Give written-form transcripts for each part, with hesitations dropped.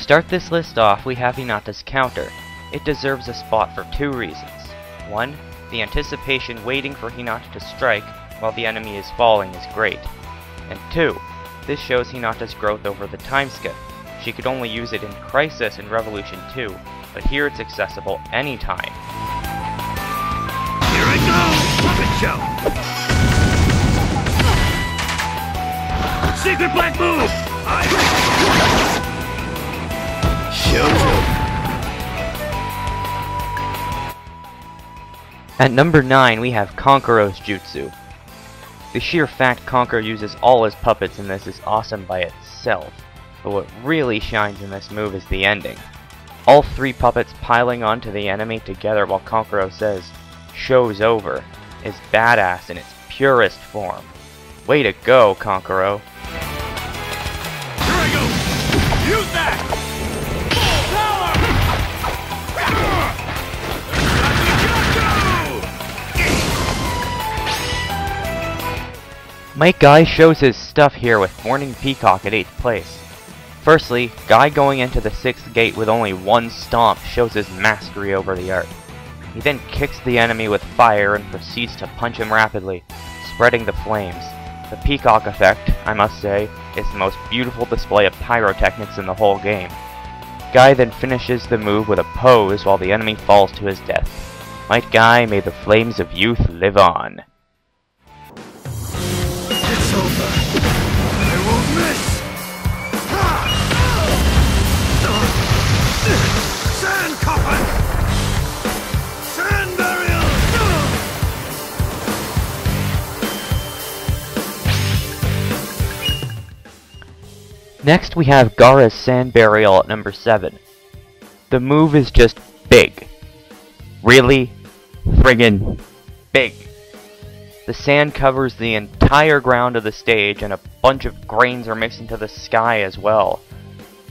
start this list off, we have Hinata's counter. It deserves a spot for two reasons. One, the anticipation waiting for Hinata to strike while the enemy is falling is great. And two, this shows Hinata's growth over the time skip. She could only use it in Crisis and Revolution 2, but here it's accessible anytime. Here I go! Puppet show! Secret black move! Showtime! At number 9, we have Konkuro's Jutsu. The sheer fact Konkuro uses all his puppets in this is awesome by itself, but what really shines in this move is the ending. All three puppets piling onto the enemy together while Konkuro says, "Show's over," is badass in its purest form. Way to go, Konkuro! Here I go! Use that! Mike Guy shows his stuff here with Morning Peacock at 8th place. Firstly, Guy going into the 6th gate with only one stomp shows his mastery over the art. He then kicks the enemy with fire and proceeds to punch him rapidly, spreading the flames. The Peacock effect, I must say, is the most beautiful display of pyrotechnics in the whole game. Guy then finishes the move with a pose while the enemy falls to his death. Might Guy, may the flames of youth live on. It's over. I won't miss. Sand coffin. Sand burial. Next we have Gaara's Sand Burial at number 7. The move is just big. Really friggin' big. The sand covers the entire ground of the stage, and a bunch of grains are mixed into the sky as well.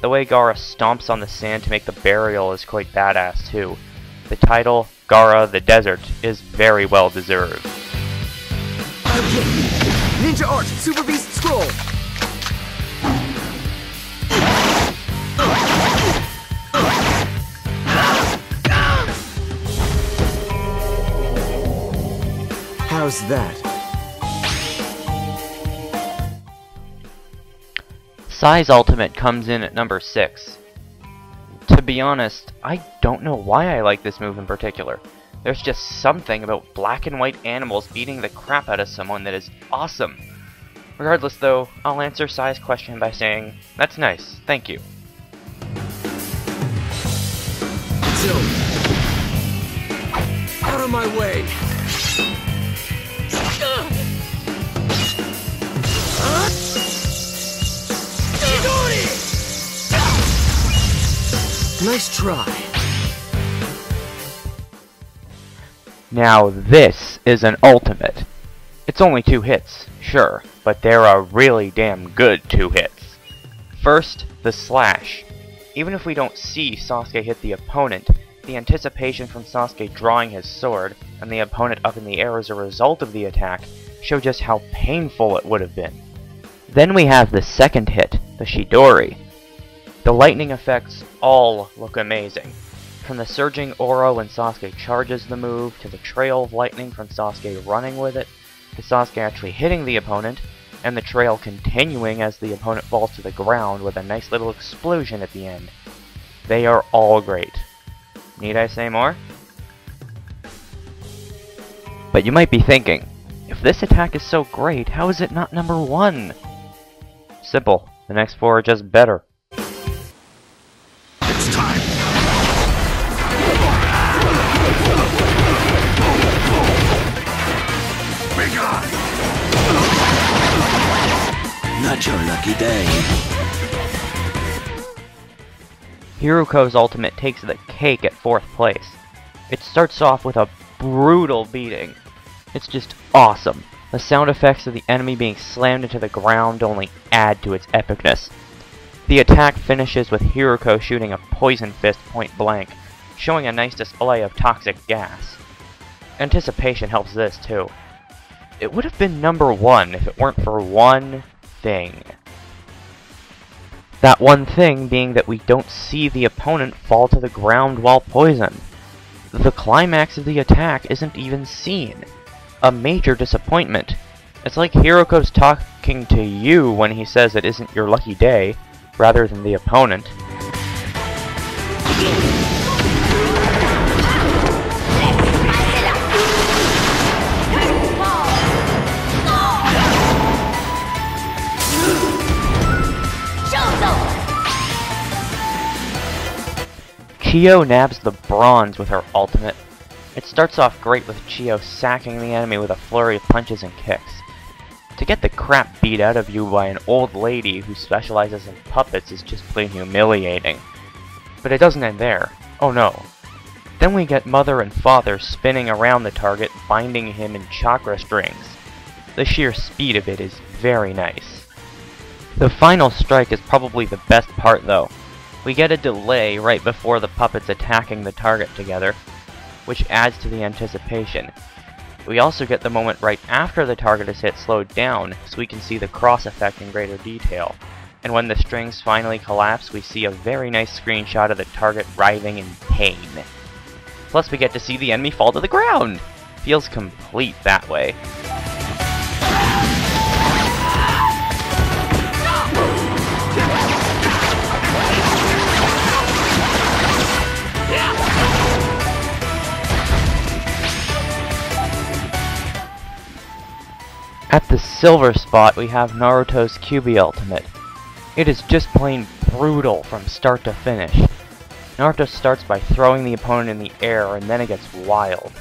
The way Gaara stomps on the sand to make the burial is quite badass too. The title, Gaara the Desert, is very well deserved. Okay. Ninja Art, Super Beast Scroll! How's that? Sai's ultimate comes in at number 6. To be honest, I don't know why I like this move in particular. There's just something about black and white animals beating the crap out of someone that is awesome. Regardless though, I'll answer Sai's question by saying, that's nice, thank you. It's over. Out of my way! Nice try. Now this is an ultimate. It's only 2 hits, sure, but they're a really damn good 2 hits. First, the slash. Even if we don't see Sasuke hit the opponent, the anticipation from Sasuke drawing his sword, and the opponent up in the air as a result of the attack, show just how painful it would have been. Then we have the second hit, the Chidori. The lightning effects all look amazing. From the surging aura when Sasuke charges the move, to the trail of lightning from Sasuke running with it, to Sasuke actually hitting the opponent, and the trail continuing as the opponent falls to the ground with a nice little explosion at the end. They are all great. Need I say more? But you might be thinking, if this attack is so great, how is it not number 1? Simple, the next 4 are just better. It's time. Be gone. Not your lucky day. Hiroko's ultimate takes the cake at 4th place. It starts off with a brutal beating. It's just awesome. The sound effects of the enemy being slammed into the ground only add to its epicness. The attack finishes with Hiroko shooting a poison fist point blank, showing a nice display of toxic gas. Anticipation helps this too. It would have been number 1 if it weren't for one thing. That one thing being that we don't see the opponent fall to the ground while poisoned. The climax of the attack isn't even seen. A major disappointment. It's like Hiroko's talking to you when he says it isn't your lucky day, rather than the opponent. Chiyo nabs the bronze with her ultimate. It starts off great with Chiyo sacking the enemy with a flurry of punches and kicks. To get the crap beat out of you by an old lady who specializes in puppets is just plain humiliating. But it doesn't end there. Oh no. Then we get Mother and Father spinning around the target, binding him in chakra strings. The sheer speed of it is very nice. The final strike is probably the best part though. We get a delay right before the puppets attacking the target together, which adds to the anticipation. We also get the moment right after the target is hit slowed down, so we can see the cross effect in greater detail. And when the strings finally collapse, we see a very nice screenshot of the target writhing in pain. Plus we get to see the enemy fall to the ground! Feels complete that way. At the silver spot, we have Naruto's QB ultimate. It is just plain brutal from start to finish. Naruto starts by throwing the opponent in the air, and then it gets wild.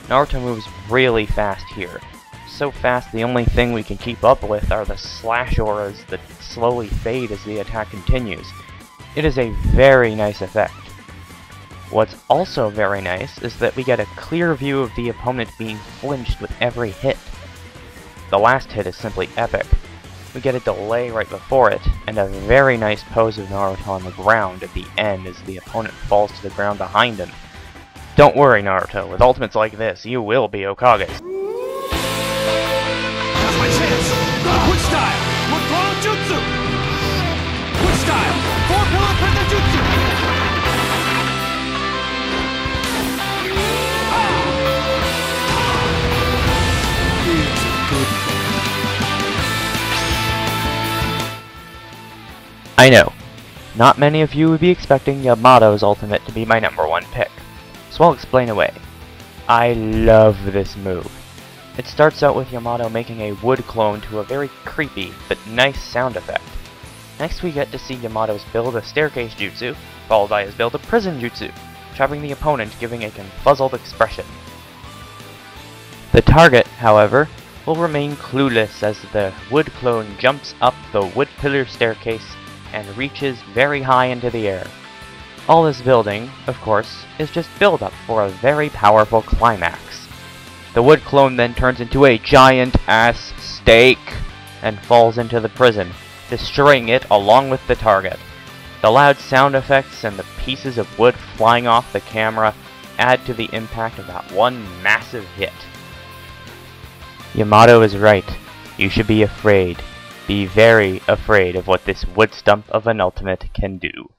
Naruto moves really fast here. So fast the only thing we can keep up with are the slash auras that slowly fade as the attack continues. It is a very nice effect. What's also very nice is that we get a clear view of the opponent being flinched with every hit. The last hit is simply epic. We get a delay right before it, and a very nice pose of Naruto on the ground at the end as the opponent falls to the ground behind him. Don't worry, Naruto, with ultimates like this, you will be Okage. That's my chance! Which style? What clone jutsu? Which style? 4-pillar penta jutsu! I know, not many of you would be expecting Yamato's ultimate to be my #1 pick, so I'll explain away. I love this move. It starts out with Yamato making a wood clone to a very creepy but nice sound effect. Next we get to see Yamato's build a staircase jutsu, followed by his build a prison jutsu, trapping the opponent, giving a confuzzled expression. The target, however, will remain clueless as the wood clone jumps up the wood pillar staircase and reaches very high into the air. All this building, of course, is just build-up for a very powerful climax. The wood clone then turns into a giant-ass steak and falls into the prison, destroying it along with the target. The loud sound effects and the pieces of wood flying off the camera add to the impact of that one massive hit. Yamato is right. You should be afraid. Be very afraid of what this wood stump of an ultimate can do.